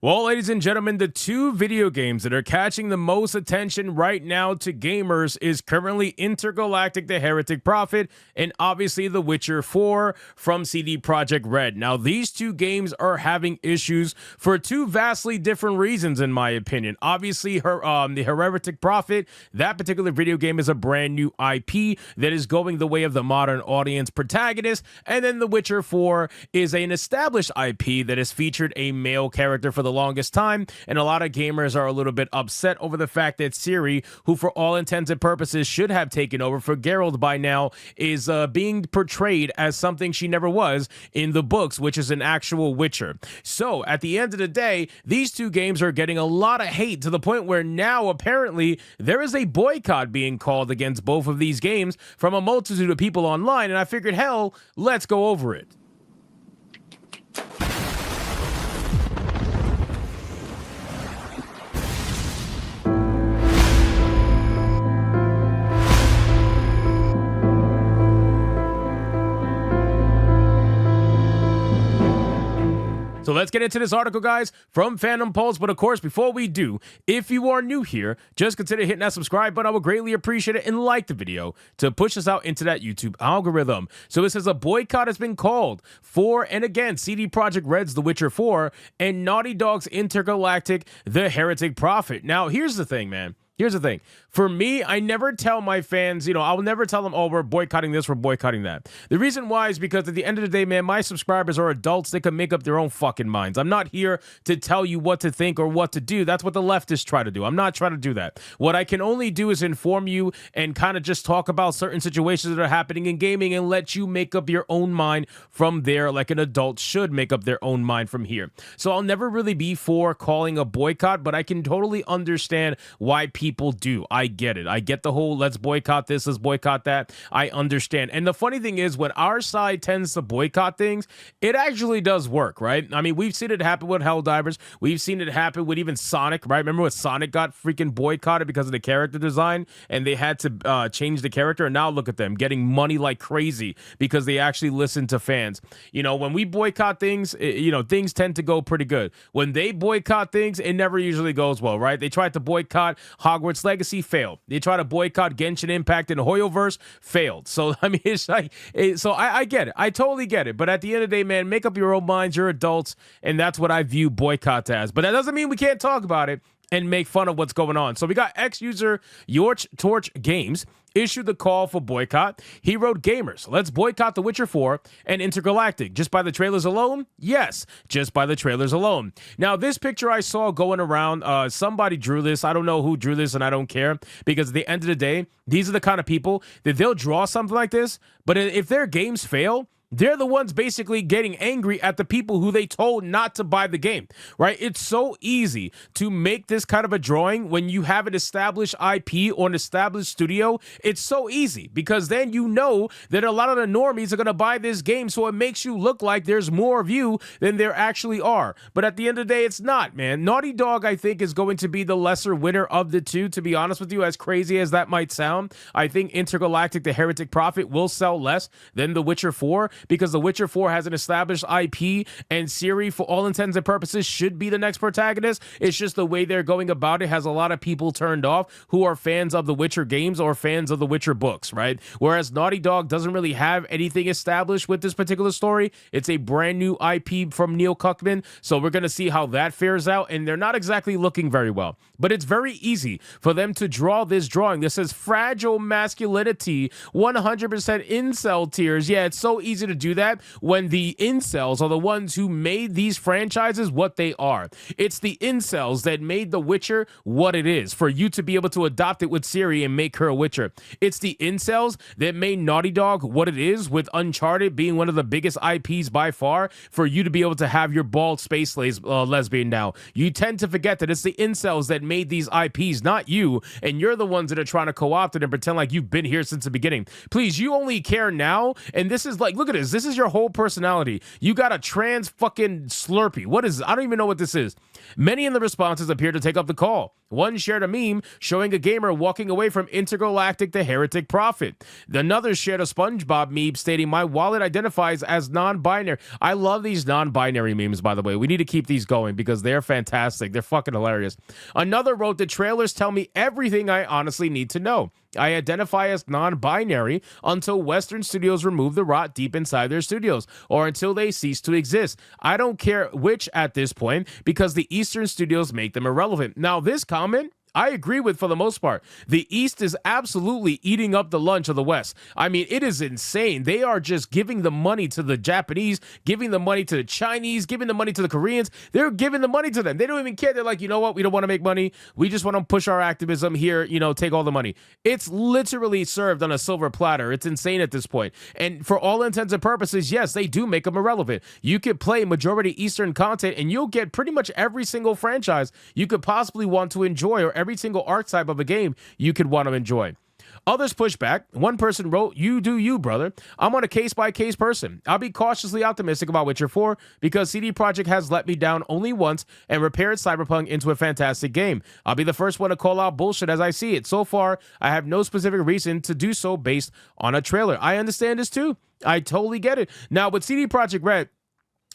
Well, ladies and gentlemen, the two video games that are catching the most attention right now to gamers is currently Intergalactic: The Heretic Prophet and obviously The Witcher 4 from CD Projekt Red. Now, these two games are having issues for two vastly different reasons, in my opinion. Obviously, The Heretic Prophet, that particular video game is a brand new IP that is going the way of the modern audience protagonist, and then The Witcher 4 is an established IP that has featured a male character for the longest time, and a lot of gamers are a little bit upset over the fact that Ciri, who for all intents and purposes should have taken over for Geralt by now, is being portrayed as something she never was in the books, which is an actual Witcher. So at the end of the day, these two games are getting a lot of hate to the point where now apparently there is a boycott being called against both of these games from a multitude of people online, and I figured, hell, let's go over it. So let's get into this article, guys, from Phantom Pulse. But of course, before we do, if you are new here, just consider hitting that subscribe button. I would greatly appreciate it, and like the video to push us out into that YouTube algorithm. So it says a boycott has been called for and against CD Projekt Red's The Witcher 4 and Naughty Dog's Intergalactic: The Heretic Prophet. Now, here's the thing, man. Here's the thing. For me, I never tell my fans, I will never tell them, oh, we're boycotting this, we're boycotting that. The reason why is because at the end of the day, man, my subscribers are adults. They can make up their own fucking minds. I'm not here to tell you what to think or what to do. That's what the leftists try to do. I'm not trying to do that. What I can only do is inform you and kind of just talk about certain situations that are happening in gaming and let you make up your own mind from there, like an adult should make up their own mind from here. So I'll never really be for calling a boycott, but I can totally understand why people do. I get it. I get the whole let's boycott this, let's boycott that. I understand. And the funny thing is, when our side tends to boycott things, it actually does work, right? I mean, we've seen it happen with Helldivers. We've seen it happen with even Sonic, right? Remember when Sonic got freaking boycotted because of the character design and they had to change the character? And now look at them getting money like crazy because they actually listen to fans. When we boycott things, things tend to go pretty good. When they boycott things, it never usually goes well, right? They tried to boycott Hogwarts Legacy, failed. They try to boycott Genshin Impact and Hoyoverse, failed. So, I mean, it's like, I get it. I totally get it. But at the end of the day, man, make up your own minds. You're adults, and that's what I view boycott as. But that doesn't mean we can't talk about it and make fun of what's going on. So we got ex-user Yorch Torch Games issued the call for boycott. He wrote, gamers, let's boycott The Witcher 4 and Intergalactic. Just by the trailers alone? Yes, just by the trailers alone. Now, this picture I saw going around, somebody drew this. I don't know who drew this, and I don't care, because at the end of the day, these are the kind of people that they'll draw something like this, but if their games fail, they're the ones basically getting angry at the people who they told not to buy the game, right? It's so easy to make this kind of a drawing when you have an established IP or an established studio. It's so easy because then you know that a lot of the normies are going to buy this game, so it makes you look like there's more of you than there actually are. But at the end of the day, it's not, man. Naughty Dog, I think, is going to be the lesser winner of the two, to be honest with you, as crazy as that might sound. I think Intergalactic: The Heretic Prophet will sell less than The Witcher 4, because The Witcher 4 has an established IP, and Ciri, for all intents and purposes, should be the next protagonist. It's just the way they're going about it has a lot of people turned off who are fans of The Witcher games or fans of The Witcher books, right? Whereas Naughty Dog doesn't really have anything established with this particular story. It's a brand new IP from Neil Cuckman, so we're going to see how that fares out, and they're not exactly looking very well. But it's very easy for them to draw this drawing. This says fragile masculinity, 100% incel tears. Yeah, it's so easy to do that when the incels are the ones who made these franchises what they are. It's the incels that made The Witcher what it is, for you to be able to adopt it with Ciri and make her a Witcher. It's the incels that made Naughty Dog what it is, with Uncharted being one of the biggest IPs by far, for you to be able to have your bald space lesbian now. You tend to forget that it's the incels that made these IPs, not you, and you're the ones that are trying to co-opt it and pretend like you've been here since the beginning. Please, you only care now, and this is like, look at this is your whole personality. You got a trans fucking Slurpee. What is it? I don't even know what this is. Many in the responses appear to take up the call. One shared a meme showing a gamer walking away from intergalactic to heretic prophet. Another shared a SpongeBob meme stating, "My wallet identifies as non-binary." I love these non-binary memes, by the way. We need to keep these going because they're fantastic. They're fucking hilarious. Another wrote, "The trailers tell me everything I honestly need to know. I identify as non-binary until Western studios remove the rot deep inside their studios, or until they cease to exist. I don't care which at this point, because the Eastern studios make them irrelevant." Now, this comment, I agree with for the most part. The East is absolutely eating up the lunch of the West. I mean, it is insane. They are just giving the money to the Japanese, giving the money to the Chinese, giving the money to the Koreans. They're giving the money to them. They don't even care. They're like, you know what? We don't want to make money. We just want to push our activism here, take all the money. It's literally served on a silver platter. It's insane at this point. And for all intents and purposes, yes, they do make them irrelevant. You could play majority Eastern content and you'll get pretty much every single franchise you could possibly want to enjoy, or every single archetype of a game you could want to enjoy. Others push back. One person wrote, "You do you, brother. I'm on a case-by-case person. I'll be cautiously optimistic about Witcher 4 because CD Projekt has let me down only once and repaired Cyberpunk into a fantastic game. I'll be the first one to call out bullshit as I see it. So far, I have no specific reason to do so based on a trailer." I understand this too. I totally get it. Now, with CD Projekt Red,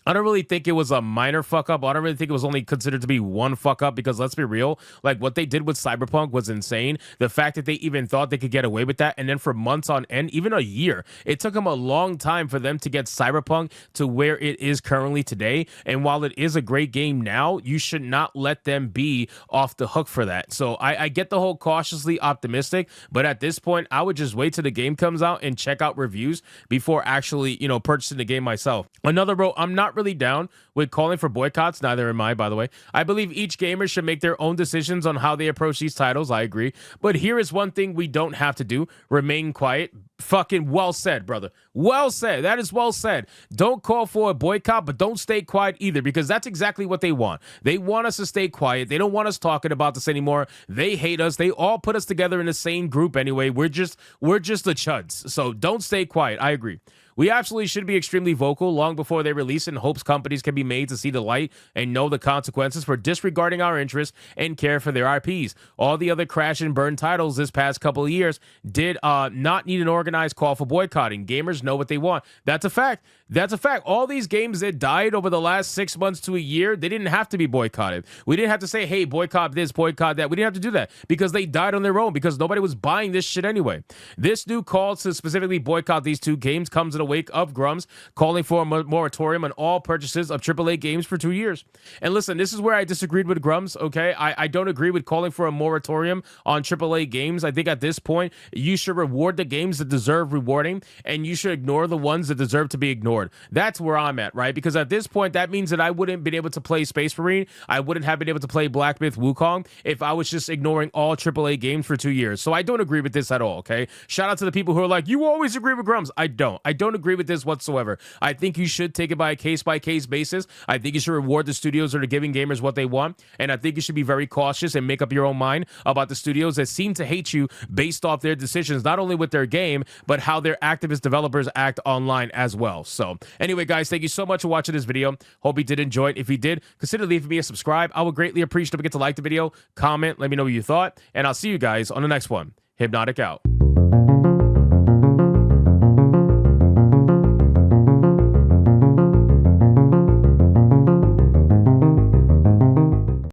I don't really think it was a minor fuck up. I don't really think it was only considered to be one fuck up, because let's be real, like what they did with Cyberpunk was insane. The fact that they even thought they could get away with that, and then for months on end, even a year, it took them a long time for them to get Cyberpunk to where it is currently today. And while it is a great game now, you should not let them be off the hook for that. So I get the whole cautiously optimistic, but at this point, I would just wait till the game comes out and check out reviews before actually, purchasing the game myself. Another wrote, "I'm not really down with calling for boycotts." Neither am I, by the way. "I believe each gamer should make their own decisions on how they approach these titles." I agree. But here is one thing we don't have to do: remain quiet. Fucking well said, brother. Well said. That is well said. Don't call for a boycott, but don't stay quiet either, because that's exactly what they want. They want us to stay quiet. They don't want us talking about this anymore. They hate us. They all put us together in the same group anyway. We're just the chuds. So don't stay quiet. I agree. "We absolutely should be extremely vocal long before they release it, in hopes companies can be made to see the light and know the consequences for disregarding our interests and care for their IPs. All the other crash and burn titles this past couple of years did not need an organized call for boycotting. Gamers know what they want." That's a fact. That's a fact. All these games that died over the last 6 months to a year, they didn't have to be boycotted. We didn't have to say, hey, boycott this, boycott that. We didn't have to do that because they died on their own, because nobody was buying this shit anyway. This new call to specifically boycott these two games comes in the wake of Grum's calling for a moratorium on all purchases of AAA games for 2 years. And listen, this is where I disagreed with Grum's, okay? I don't agree with calling for a moratorium on AAA games. I think at this point, you should reward the games that deserve rewarding, and you should ignore the ones that deserve to be ignored. That's where I'm at, right? Because at this point, that means that I wouldn't have been able to play Space Marine. I wouldn't have been able to play Black Myth Wukong if I was just ignoring all AAA games for 2 years. So I don't agree with this at all, okay? Shout out to the people who are like, you always agree with Grums. I don't agree with this whatsoever. I think you should take it by a case-by-case basis. I think you should reward the studios that are giving gamers what they want. And I think you should be very cautious and make up your own mind about the studios that seem to hate you based off their decisions, not only with their game, but how their activist developers act online as well. So anyway, guys, thank you so much for watching this video. Hope you did enjoy it. If you did, consider leaving me a subscribe. I would greatly appreciate it. Don't forget to like the video, comment, let me know what you thought, and I'll see you guys on the next one. Hypnotic out.